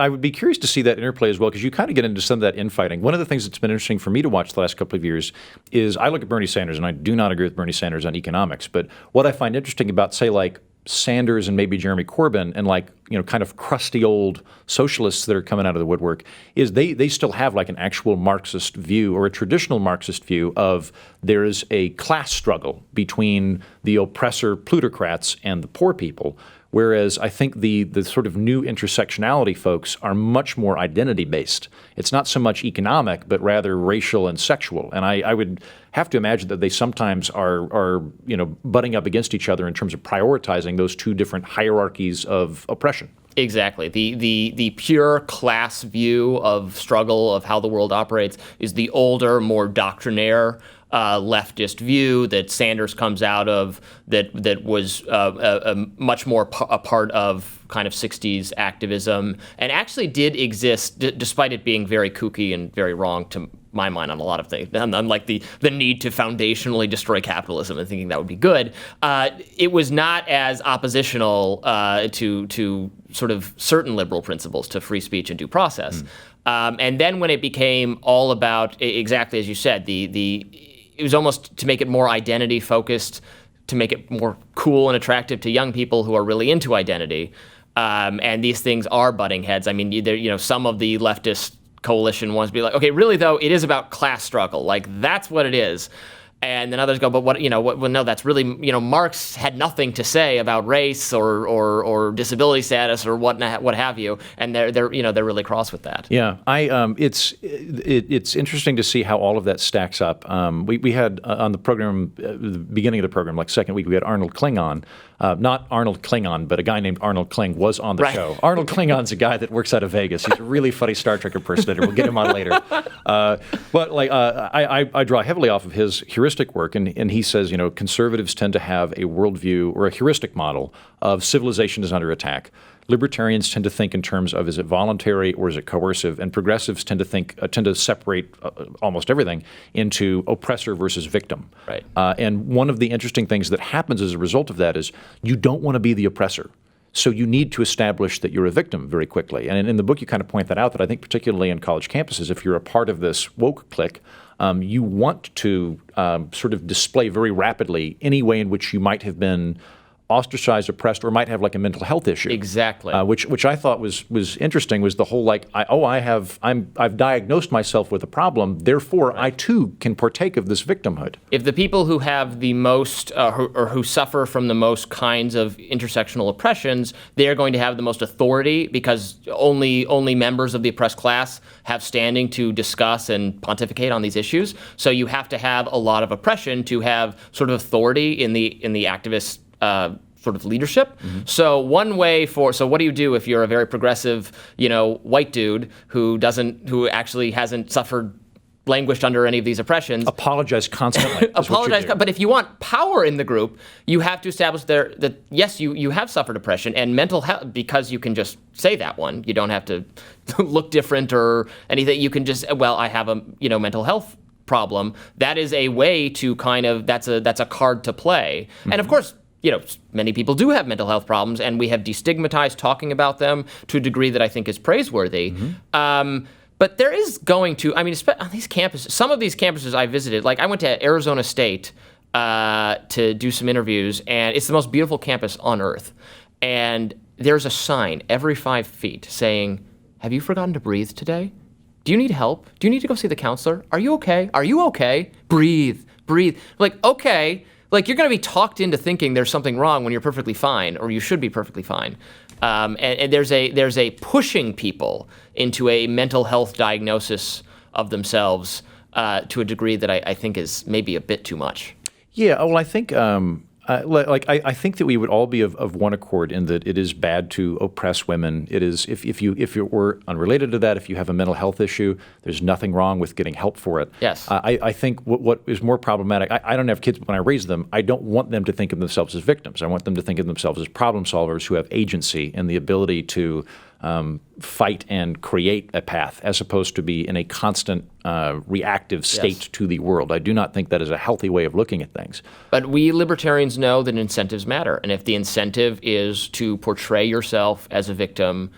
would be curious to see that interplay as well, because you kind of get into some of that infighting. One of the things that's been interesting for me to watch the last couple of years is I look at Bernie Sanders, and I do not agree with Bernie Sanders on economics, but what I find interesting about, say, like Sanders and maybe Jeremy Corbyn and like, kind of crusty old socialists that are coming out of the woodwork is they still have like an actual Marxist view or a traditional Marxist view of there is a class struggle between the oppressor plutocrats and the poor people. Whereas I think the sort of new intersectionality folks are much more identity-based. It's not so much economic, but rather racial and sexual. And I would have to imagine that they sometimes are butting up against each other in terms of prioritizing those two different hierarchies of oppression. Exactly. The pure class view of struggle, of how the world operates, is the older, more doctrinaire leftist view that Sanders comes out of, that was much more a part of kind of 60s activism, and actually did exist despite it being very kooky and very wrong to my mind on a lot of things. Unlike the need to foundationally destroy capitalism and thinking that would be good, it was not as oppositional to sort of certain liberal principles, to free speech and due process. And then when it became all about, exactly as you said, it was almost to make it more identity focused, to make it more cool and attractive to young people who are really into identity. And these things are butting heads. I mean, some of the leftist coalition wants to be like, okay, really though, it is about class struggle. Like that's what it is. And then others go, but what, well, no, that's really, Marx had nothing to say about race or disability status or what have you. And they're really cross with that. Yeah, it's interesting to see how all of that stacks up. We had on the program, the beginning of the program, like second week, we had Arnold Kling on. Not Arnold Klingon, but a guy named Arnold Kling was on the show. Arnold Klingon's a guy that works out of Vegas. He's a really funny Star Trek impersonator. We'll get him on later. But I draw heavily off of his heuristic work, and he says, conservatives tend to have a worldview or a heuristic model of civilization is under attack. Libertarians tend to think in terms of, is it voluntary or is it coercive? And progressives tend to separate almost everything into oppressor versus victim. Right. And one of the interesting things that happens as a result of that is you don't want to be the oppressor. So you need to establish that you're a victim very quickly. And in the book, you kind of point that out, that I think particularly in college campuses, if you're a part of this woke clique, you want to sort of display very rapidly any way in which you might have been ostracized, oppressed, or might have like a mental health issue. Exactly. Which I thought was interesting, was the whole I've diagnosed myself with a problem, therefore I too can partake of this victimhood. If the people who have the most or who suffer from the most kinds of intersectional oppressions, they are going to have the most authority, because only members of the oppressed class have standing to discuss and pontificate on these issues. So you have to have a lot of oppression to have sort of authority in the activist sort of leadership. Mm-hmm. So what do you do if you're a very progressive, white dude who actually hasn't languished under any of these oppressions? Apologize constantly. But if you want power in the group, you have to establish that yes, you have suffered oppression and mental health, because you can just say that one. You don't have to look different or anything. You can just, I have a mental health problem. That is a way to that's a card to play. Mm-hmm. And of course, many people do have mental health problems, and we have destigmatized talking about them to a degree that I think is praiseworthy. Mm-hmm. But there is going to, on these campuses, some of these campuses I visited, like I went to Arizona State to do some interviews, and it's the most beautiful campus on earth. And there's a sign every 5 feet saying, "Have you forgotten to breathe today? Do you need help? Do you need to go see the counselor? Are you okay? Are you okay? Breathe. Like, okay. Like, you're going to be talked into thinking there's something wrong when you're perfectly fine, or you should be perfectly fine. And there's a pushing people into a mental health diagnosis of themselves to a degree that I think is maybe a bit too much. Yeah, well, I think I think that we would all be of one accord in that it is bad to oppress women. It is if you were unrelated to that, if you have a mental health issue, there's nothing wrong with getting help for it. Yes. I think what is more problematic. I don't have kids, but when I raise them, I don't want them to think of themselves as victims. I want them to think of themselves as problem solvers who have agency and the ability to fight and create a path, as opposed to be in a constant reactive state to the world. I do not think that is a healthy way of looking at things. But we libertarians know that incentives matter. And if the incentive is to portray yourself as a victim,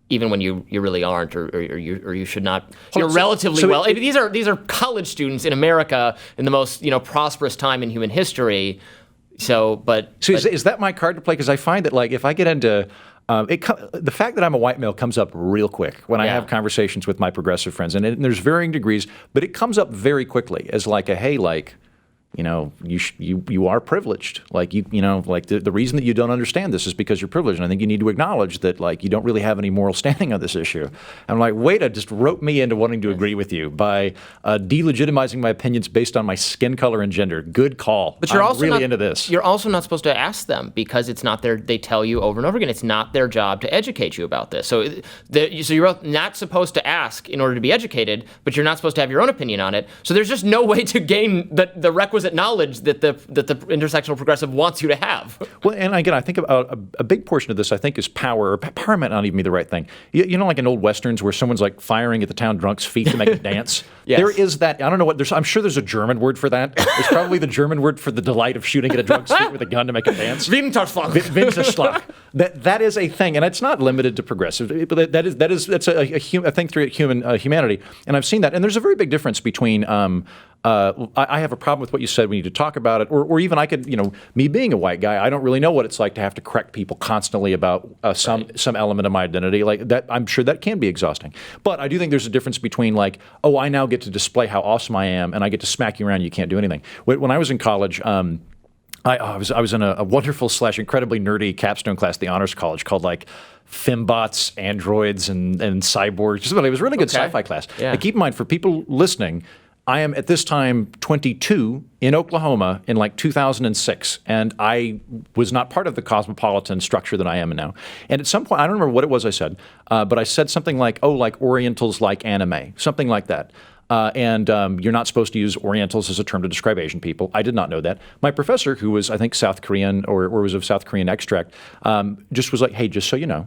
even when you really aren't, or you should not, you're relatively well. These are college students in America in the most prosperous time in human history. So is that my card to play? Because I find that if I get into the fact that I'm a white male comes up real quick when I have conversations with my progressive friends, and there's varying degrees, but it comes up very quickly as you are privileged. The reason that you don't understand this is because you're privileged. And I think you need to acknowledge that you don't really have any moral standing on this issue. I'm like, way to just rope me into wanting to agree with you by delegitimizing my opinions based on my skin color and gender. Good call. But you're I'm also really not, into this. You're also not supposed to ask them because it's not they tell you over and over again, it's not their job to educate you about this. So you're not supposed to ask in order to be educated, but you're not supposed to have your own opinion on it. So there's just no way to gain the requisite knowledge that the intersectional progressive wants you to have. Well, and again, I think about a big portion of this, I think, is power. Or power might not even be the right thing. Like in old Westerns where someone's firing at the town drunk's feet to make it dance? Yes. There is that. I don't know what, I'm sure there's a German word for that. There's probably the German word for the delight of shooting at a drunk's feet with a gun to make it dance. Winterschlag. Winterschlag. That is a thing, and it's not limited to progressive. But that's a thing through humanity, and I've seen that. And there's a very big difference between. I have a problem with what you said. We need to talk about it, or even I could, me being a white guy, I don't really know what it's like to have to correct people constantly about some element of my identity. Like that, I'm sure that can be exhausting. But I do think there's a difference between I now get to display how awesome I am, and I get to smack you around. You can't do anything. When I was in college. I was in a wonderful / incredibly nerdy capstone class at the Honors College called Fembots, Androids, and Cyborgs. It was a really good sci-fi class. Yeah. And keep in mind, for people listening, I am at this time 22 in Oklahoma in 2006, and I was not part of the cosmopolitan structure that I am now. And at some point, I don't remember what it was I said, but I said something like Orientals like anime, something like that. And you're not supposed to use Orientals as a term to describe Asian people. I did not know that. My professor, who was, I think, South Korean or was of South Korean extract, just was like, hey, just so you know,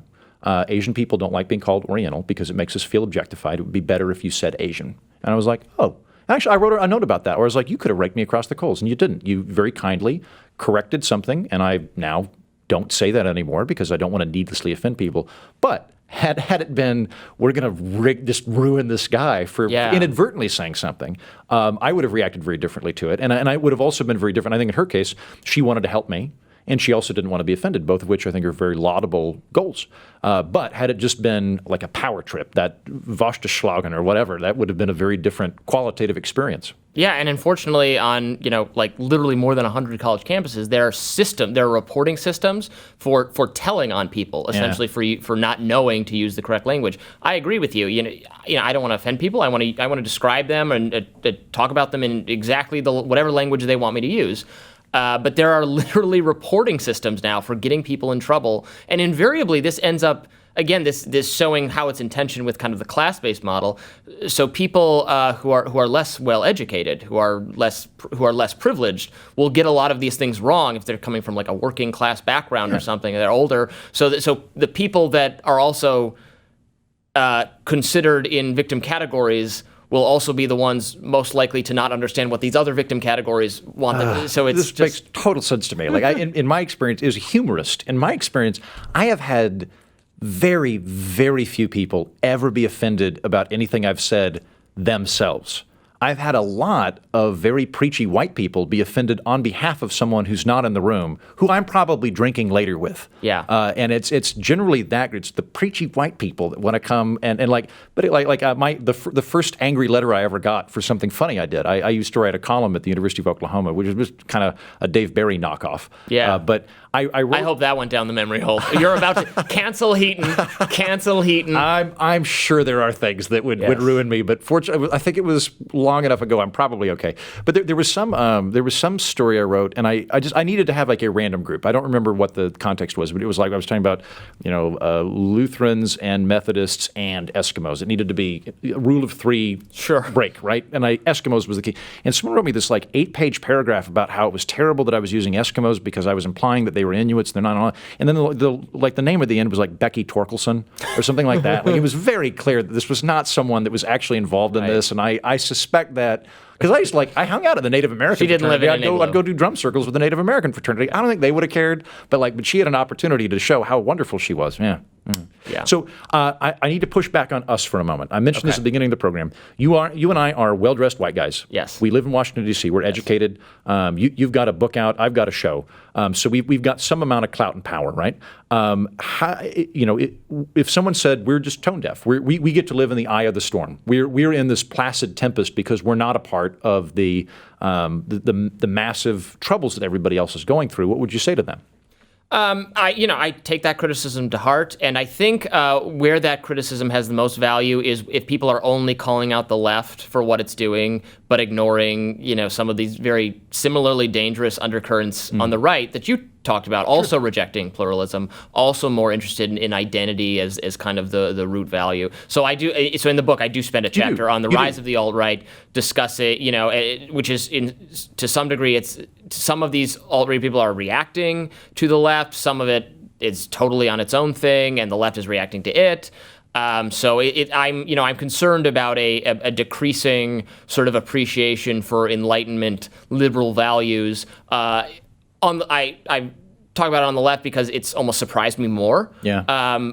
Asian people don't like being called Oriental because it makes us feel objectified. It would be better if you said Asian. And I was like, oh. Actually, I wrote a note about that where I was like, you could have raked me across the coals, and you didn't. You very kindly corrected something, and I now don't say that anymore because I don't want to needlessly offend people. But had it been, we're going to just ruin this guy for inadvertently saying something, I would have reacted very differently to it. And I would have also been very different. I think in her case, she wanted to help me, and she also didn't want to be offended, both of which I think are very laudable goals. But had it just been like a power trip, that Wasserschlagen or whatever, that would have been a very different qualitative experience. Yeah, and unfortunately on, literally more than 100 college campuses, there are reporting systems for telling on people, essentially for not knowing to use the correct language. I agree with you. I don't want to offend people. I want to describe them and talk about them in exactly whatever language they want me to use. But there are literally reporting systems now for getting people in trouble. And invariably, this ends up, again, this showing how it's in tension with kind of the class-based model. So people who are less well-educated, who are less privileged, will get a lot of these things wrong if they're coming from a working class background or something, and they're older. So the people that are also considered in victim categories will also be the ones most likely to not understand what these other victim categories want them. So this makes total sense to me. In my experience, as a humorist, I have had very, very few people ever be offended about anything I've said themselves. I've had a lot of very preachy white people be offended on behalf of someone who's not in the room, who I'm probably drinking later with. Yeah. And it's generally it's the preachy white people that want to come the first angry letter I ever got for something funny I did. I used to write a column at the University of Oklahoma, which was kind of a Dave Barry knockoff. Yeah. But I wrote, I hope that went down the memory hole. You're about to cancel Heaton. Cancel Heaton. I'm sure there are things that would ruin me, but fortunately, I think it was long enough ago. I'm probably okay. But there was some story I wrote, and I needed to have like a random group. I don't remember what the context was, but it was like I was talking about Lutherans and Methodists and Eskimos. It needed to be a rule of three break, right? And Eskimos was the key. And someone wrote me this like 8-page paragraph about how it was terrible that I was using Eskimos because I was implying that they were Inuits. They're not. And then the name at the end was like Becky Torkelson or something like that. Like it was very clear that this was not someone that was actually involved in this. And I suspect that because I hung out at the Native American fraternity. She didn't live in I'd go do drum circles with the Native American fraternity. I don't think they would have cared, but she had an opportunity to show how wonderful she was. Yeah. Yeah. So I need to push back on us for a moment. I mentioned this at the beginning of the program. You and I are well-dressed white guys. Yes. We live in Washington, D.C. We're educated. You've got a book out. I've got a show. So we've got some amount of clout and power, right? If someone said we're just tone deaf, we get to live in the eye of the storm. We're in this placid tempest because we're not a part of the massive troubles that everybody else is going through. What would you say to them? I take that criticism to heart, and I think where that criticism has the most value is if people are only calling out the left for what it's doing, but ignoring, some of these very similarly dangerous undercurrents on the right that you talked about, also rejecting pluralism, also more interested in identity as kind of the root value. So so in the book I do spend a chapter on the rise of the alt-right, discuss it, which is to some degree some of these alt-right people are reacting to the left, some of it is totally on its own thing and the left is reacting to it. So I'm concerned about a decreasing sort of appreciation for Enlightenment liberal values. I talk about it on the left because it's almost surprised me more. Yeah.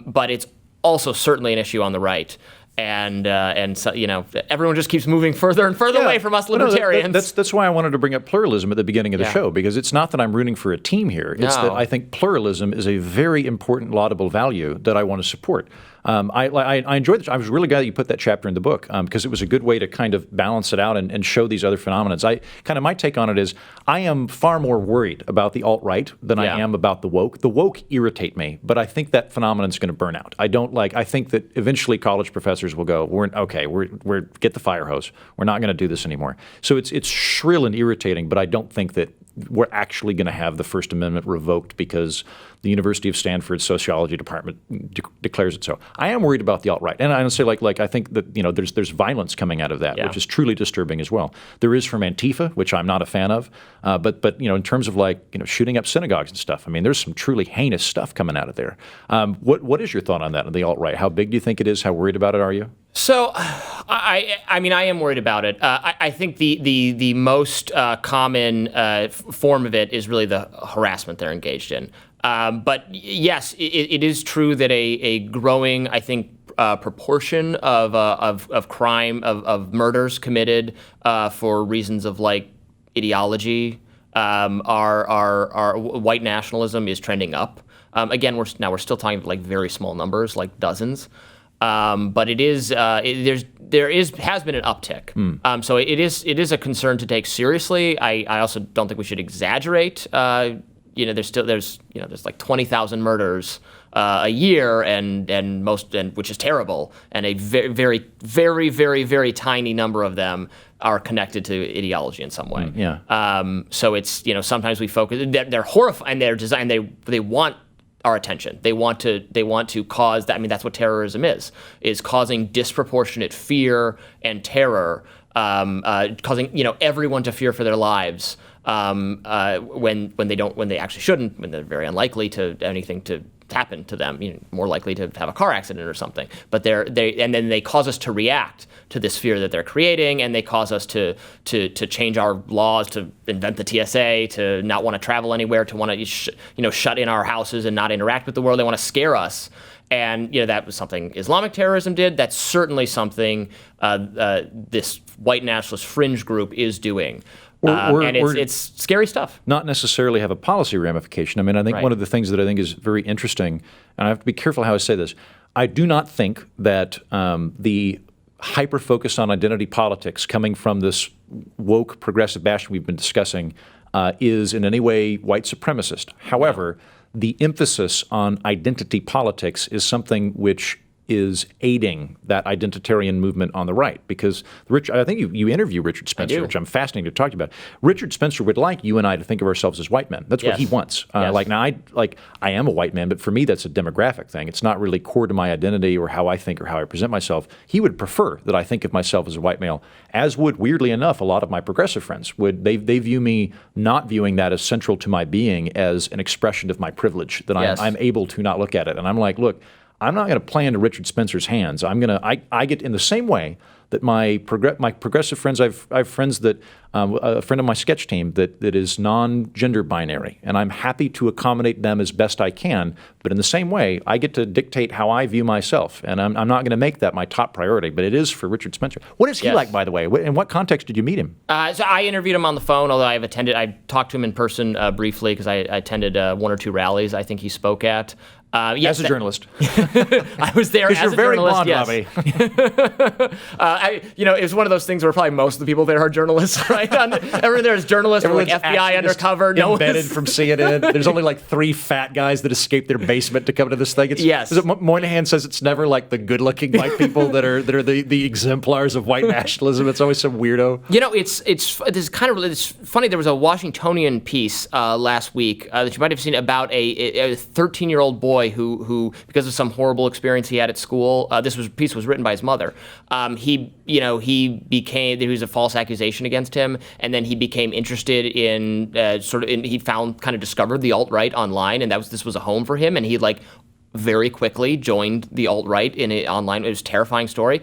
But it's also certainly an issue on the right. And so, everyone just keeps moving further and further away from us libertarians. That's why I wanted to bring up pluralism at the beginning of the show, because it's not that I'm rooting for a team here. It's that I think pluralism is a very important, laudable value that I want to support. I enjoyed it. I was really glad that you put that chapter in the book because it was a good way to kind of balance it out and show these other phenomena. My take on it is I am far more worried about the alt-right than I am about the woke. The woke irritate me, but I think that phenomenon is going to burn out. I think that eventually college professors will go, we're get the fire hose. We're not going to do this anymore. So it's shrill and irritating, but I don't think that we're actually going to have the First Amendment revoked because the University of Stanford's sociology department declares it so. I am worried about the alt-right, and I say I think that there's violence coming out of that, which is truly disturbing as well. There is from Antifa, which I'm not a fan of, but in terms of shooting up synagogues and stuff, I mean, there's some truly heinous stuff coming out of there. What is your thought on that, on the alt-right? How big do you think it is? How worried about it are you? So, I am worried about it. I think the most common form of it is really the harassment they're engaged in. But yes, it is true that a growing, I think, proportion of crime, of murders committed for reasons of ideology, our white nationalism is trending up. Again, we're still talking about very small numbers, like dozens. But it is has been an uptick. So it is a concern to take seriously. I also don't think we should exaggerate. There's 20,000 murders a year, and which is terrible, and a very, very, very, very, very tiny number of them are connected to ideology in some way. So it's sometimes we focus. They're horrified, and they're designed. They want our attention. They want to cause that. I mean, that's what terrorism is causing disproportionate fear and terror, causing everyone to fear for their lives when they actually shouldn't, when they're very unlikely to anything to happen to them, more likely to have a car accident or something. But then they cause us to react to this fear that they're creating, and they cause us to change our laws, to invent the TSA, to not want to travel anywhere, to want to shut in our houses and not interact with the world. They want to scare us. And that was something Islamic terrorism did. That's certainly something this white nationalist fringe group is doing. And it's scary stuff. Not necessarily have a policy ramification. I mean, I think one of the things that I think is very interesting, and I have to be careful how I say this, I do not think that the hyper-focus on identity politics coming from this woke progressive bastion we've been discussing is in any way white supremacist. However, the emphasis on identity politics is something which is aiding that identitarian movement on the right. Because I think you interview Richard Spencer, which I'm fascinated to talk to you about. Richard Spencer would like you and I to think of ourselves as white men. That's what he wants. I am a white man, but for me that's a demographic thing. It's not really core to my identity or how I think or how I present myself. He would prefer that I think of myself as a white male, as would, weirdly enough, a lot of my progressive friends. They view me not viewing that as central to my being as an expression of my privilege, that I'm able to not look at it. And I'm like, look, I'm not going to play into Richard Spencer's hands. I get in the same way that my progressive friends. I have friends that a friend of my sketch team that is non-gender binary, and I'm happy to accommodate them as best I can. But in the same way, I get to dictate how I view myself, and I'm not going to make that my top priority. But it is for Richard Spencer. What is he like, by the way? In what context did you meet him? So I interviewed him on the phone, although I talked to him in person briefly because I attended one or two rallies I think he spoke at. As a journalist. I was there as a journalist, yes. You're very blonde, Robbie. It was one of those things where probably most of the people there are journalists, right? Everyone there is journalists or like FBI undercover. Embedded from CNN. There's only like 3 fat guys that escaped their basement to come to this thing. Moynihan says it's never like the good-looking white people that are the exemplars of white nationalism. It's always some weirdo. It's funny. There was a Washingtonian piece last week that you might have seen about a 13-year-old boy who because of some horrible experience he had at school, piece was written by his mother. There was a false accusation against him, and then he became interested in discovered the alt-right online, and this was a home for him, and he very quickly joined the alt-right online. It was a terrifying story.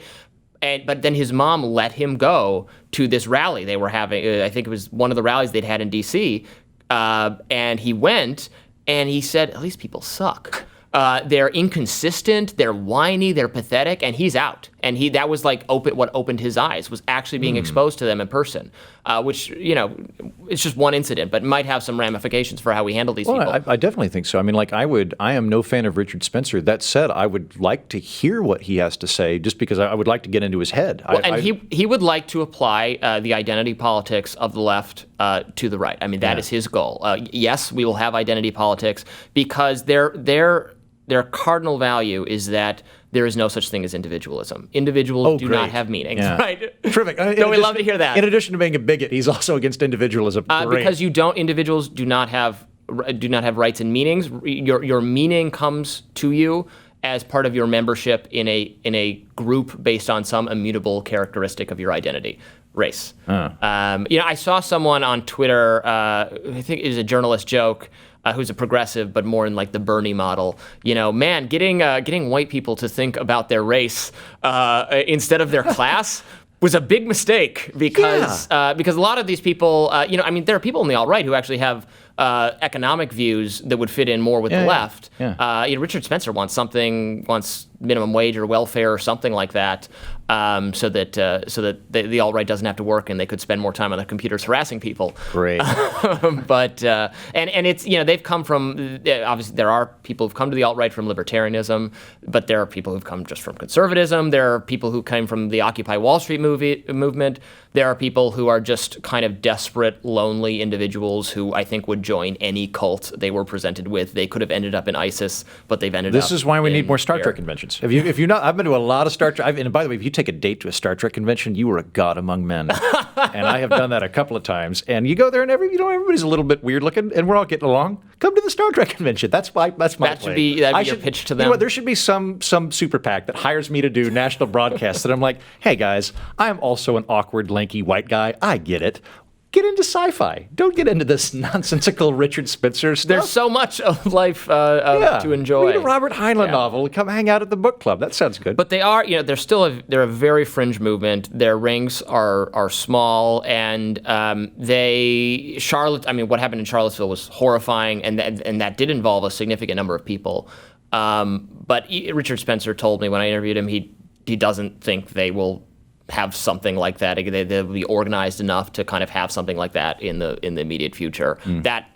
But then his mom let him go to this rally they were having. I think it was one of the rallies they'd had in D.C., and he went. And he said, at least people suck. They're inconsistent, they're whiny, they're pathetic, and he's out. And that was what opened his eyes, was actually being exposed to them in person, which, it's just one incident, but might have some ramifications for how we handle these people. I definitely think so. I mean, I am no fan of Richard Spencer. That said, I would like to hear what he has to say, just because I would like to get into his head. He would like to apply the identity politics of the left to the right. I mean, that is his goal. Yes, we will have identity politics because their cardinal value is that there is no such thing as individualism. Individuals do not have meanings, right? Terrific. Don't we love to hear that? In addition to being a bigot, he's also against individualism. Because individuals do not have rights and meanings. Your meaning comes to you as part of your membership in a group based on some immutable characteristic of your identity. Race. I saw someone on Twitter, I think it was a journalist joke, who's a progressive, but more in the Bernie model. Getting white people to think about their race instead of their class was a big mistake because a lot of these people, there are people in the alt-right who actually have economic views that would fit in more with the left. Richard Spencer wants minimum wage or welfare or something like that, so that the alt-right doesn't have to work and they could spend more time on their computers harassing people. Great. But it's they've come from, obviously there are people who've come to the alt-right from libertarianism, but there are people who've come just from conservatism. There are people who came from the Occupy Wall Street movement. There are people who are just kind of desperate, lonely individuals who I think would join any cult they were presented with. They could have ended up in ISIS, but they've ended up. This is why we need more Star Trek conventions. If you I've been to a lot of Star Trek. And by the way, if you take a date to a Star Trek convention, you are a god among men. And I have done that a couple of times. And you go there, and everybody's a little bit weird looking, and we're all getting along. Come to the Star Trek convention. That's my that'd be your pitch to them. You know what, there should be some super PAC that hires me to do national broadcasts. And I'm like, hey guys, I am also an awkward, lanky white guy. I get it. Get into sci-fi. Don't get into this nonsensical Richard Spencer stuff. There's so much of life to enjoy. Read a Robert Heinlein novel. Come hang out at the book club. That sounds good. But they are, they're a very fringe movement. Their ranks are small, and what happened in Charlottesville was horrifying, and that did involve a significant number of people. But Richard Spencer told me when I interviewed him, he doesn't think they will have something like that. They'll be organized enough to kind of have something like that in the immediate future. That,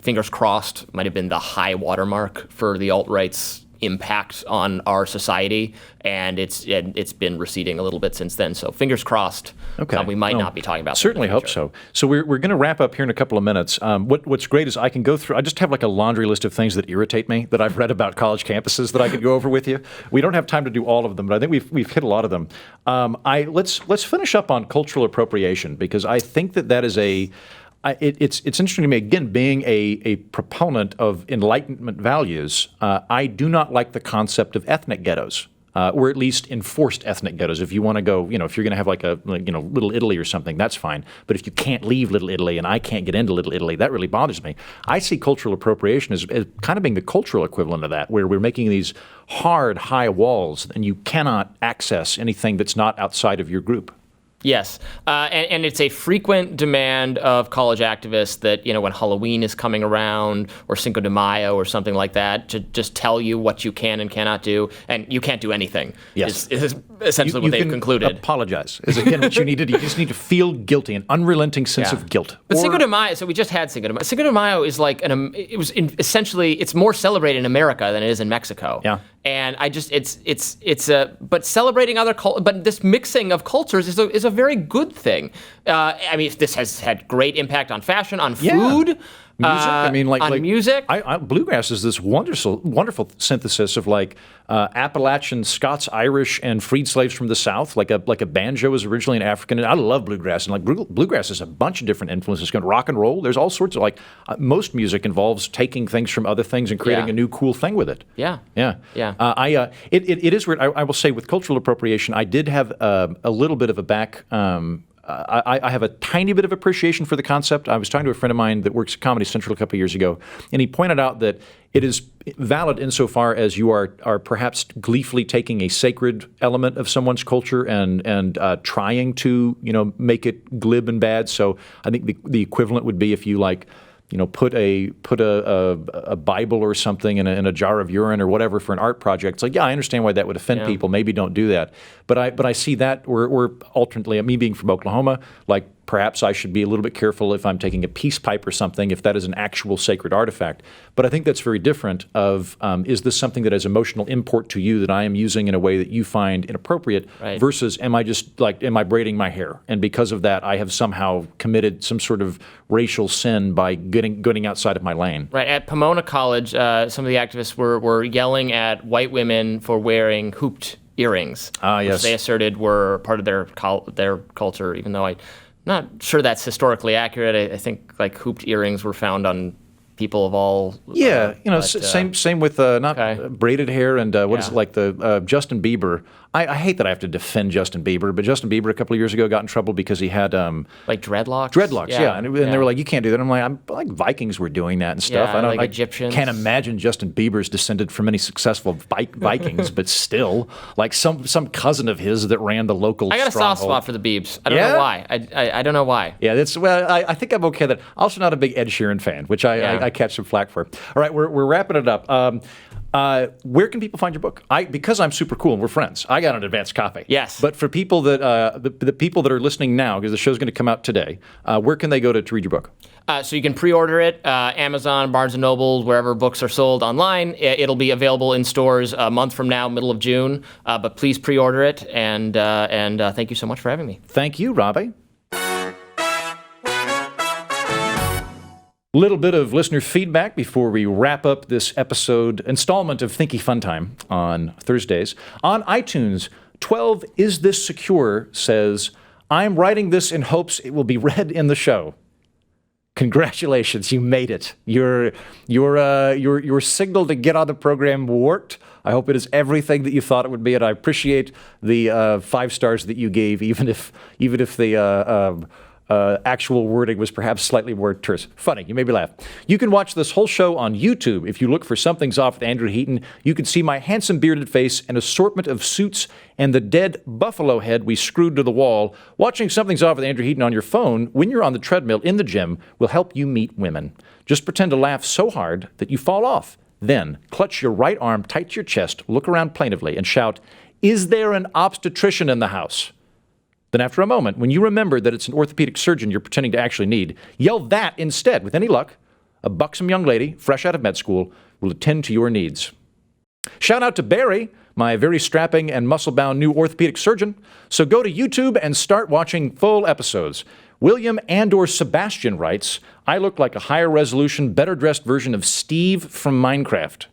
fingers crossed, might have been the high watermark for the alt-right's impact on our society, and it's been receding a little bit since then. So fingers crossed. Okay. We might not be talking about that certainly in the hope future. so. So we're going to wrap up here in a couple of minutes. What's great is I can go through. I just have like a laundry list of things that irritate me that I've read about college campuses that I could go over with you. We don't have time to do all of them, but I think we've hit a lot of them. Let's finish up on cultural appropriation, because I think that is it's interesting to me, again, being a proponent of Enlightenment values. I do not like the concept of ethnic ghettos. Or at least enforced ethnic ghettos. If you want to go, if you're going to have like Little Italy or something, that's fine. But if you can't leave Little Italy and I can't get into Little Italy, that really bothers me. I see cultural appropriation as kind of being the cultural equivalent of that, where we're making these hard, high walls and you cannot access anything that's not outside of your group. Yes, and it's a frequent demand of college activists that, when Halloween is coming around or Cinco de Mayo or something like that, to just tell you what you can and cannot do, and you can't do anything. Yes. is essentially what they've concluded. Apologize is again what you need to do. You just need to feel guilty, an unrelenting sense of guilt. But Cinco de Mayo, so we just had Cinco de Mayo. Cinco de Mayo is like essentially it's more celebrated in America than it is in Mexico. Yeah. And but celebrating other but this mixing of cultures is a very good thing. This has had great impact on fashion, on food. Music. Music. Bluegrass is this wonderful synthesis of Appalachian, Scots, Irish, and freed slaves from the South. Like a banjo was originally an African. And I love bluegrass, and bluegrass has a bunch of different influences. Rock and roll. There's all sorts of most music involves taking things from other things and creating a new cool thing with it. Yeah. It is weird. I will say with cultural appropriation, I did have a little bit of a back. I have a tiny bit of appreciation for the concept. I was talking to a friend of mine that works at Comedy Central a couple of years ago, and he pointed out that it is valid insofar as you are perhaps gleefully taking a sacred element of someone's culture and trying to make it glib and bad. So I think the equivalent would be if you put a Bible or something in a jar of urine or whatever for an art project. It's I understand why that would offend people. Maybe don't do that. But I see that, or alternately, me being from Oklahoma, perhaps I should be a little bit careful if I'm taking a peace pipe or something, if that is an actual sacred artifact. But I think that's very different of, is this something that has emotional import to you that I am using in a way that you find inappropriate, versus am I braiding my hair? And because of that, I have somehow committed some sort of racial sin by getting outside of my lane. Right. At Pomona College, some of the activists were yelling at white women for wearing hooped earrings, which they asserted were part of their culture, even though I'm not sure that's historically accurate. I think hooped earrings were found on people of all. Same with braided hair and the Justin Bieber. I hate that I have to defend Justin Bieber, but Justin Bieber a couple of years ago got in trouble because he had dreadlocks. Dreadlocks, yeah. And they were like, you can't do that. I'm like Vikings were doing that and stuff. I Egyptians. Can't imagine Justin Bieber's descended from any successful Vikings, but still, some cousin of his that ran the local. I got a soft spot for the Biebs. I don't know why. I don't know why. Yeah, I think I'm okay with that. Also, not a big Ed Sheeran fan, which I catch some flack for. All right, we're wrapping it up. Where can people find your book? Because I'm super cool and we're friends, I got an advanced copy. Yes. But for people that the people that are listening now, because the show's going to come out today, where can they go to read your book? So you can pre-order it, Amazon, Barnes & Noble, wherever books are sold online. It'll be available in stores a month from now, middle of June. But please pre-order it, and thank you so much for having me. Thank you, Robby. Little bit of listener feedback before we wrap up this installment of Thinky Fun Time on Thursdays. On iTunes, 12 Is This Secure says, I'm writing this in hopes it will be read in the show. Congratulations, you made it. Your signal to get on the program worked. I hope it is everything that you thought it would be, and I appreciate the 5 stars that you gave, even if the actual wording was perhaps slightly more terse. Funny, you made me laugh. You can watch this whole show on YouTube. If you look for Something's Off with Andrew Heaton, you can see my handsome bearded face, an assortment of suits, and the dead buffalo head we screwed to the wall. Watching Something's Off with Andrew Heaton on your phone when you're on the treadmill in the gym will help you meet women. Just pretend to laugh so hard that you fall off. Then clutch your right arm tight to your chest, look around plaintively, and shout, "Is there an obstetrician in the house?" Then after a moment, when you remember that it's an orthopedic surgeon you're pretending to actually need, yell that instead. With any luck, a buxom young lady, fresh out of med school, will attend to your needs. Shout out to Barry, my very strapping and muscle-bound new orthopedic surgeon. So go to YouTube and start watching full episodes. William and/or Sebastian writes, I look like a higher resolution, better dressed version of Steve from Minecraft.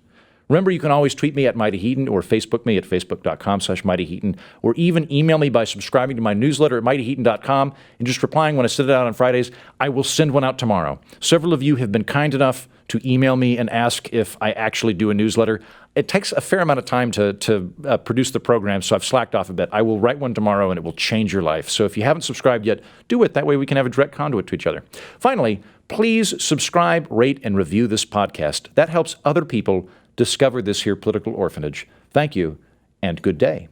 Remember, you can always tweet me at Mighty Heaton or Facebook me at facebook.com/Mighty Heaton, or even email me by subscribing to my newsletter at mightyheaton.com and just replying when I send it out on Fridays. I will send one out tomorrow. Several of you have been kind enough to email me and ask if I actually do a newsletter. It takes a fair amount of time to produce the program, so I've slacked off a bit. I will write one tomorrow, and it will change your life. So if you haven't subscribed yet, do it. That way we can have a direct conduit to each other. Finally, please subscribe, rate, and review this podcast. That helps other people discover this here political orphanage. Thank you, and good day.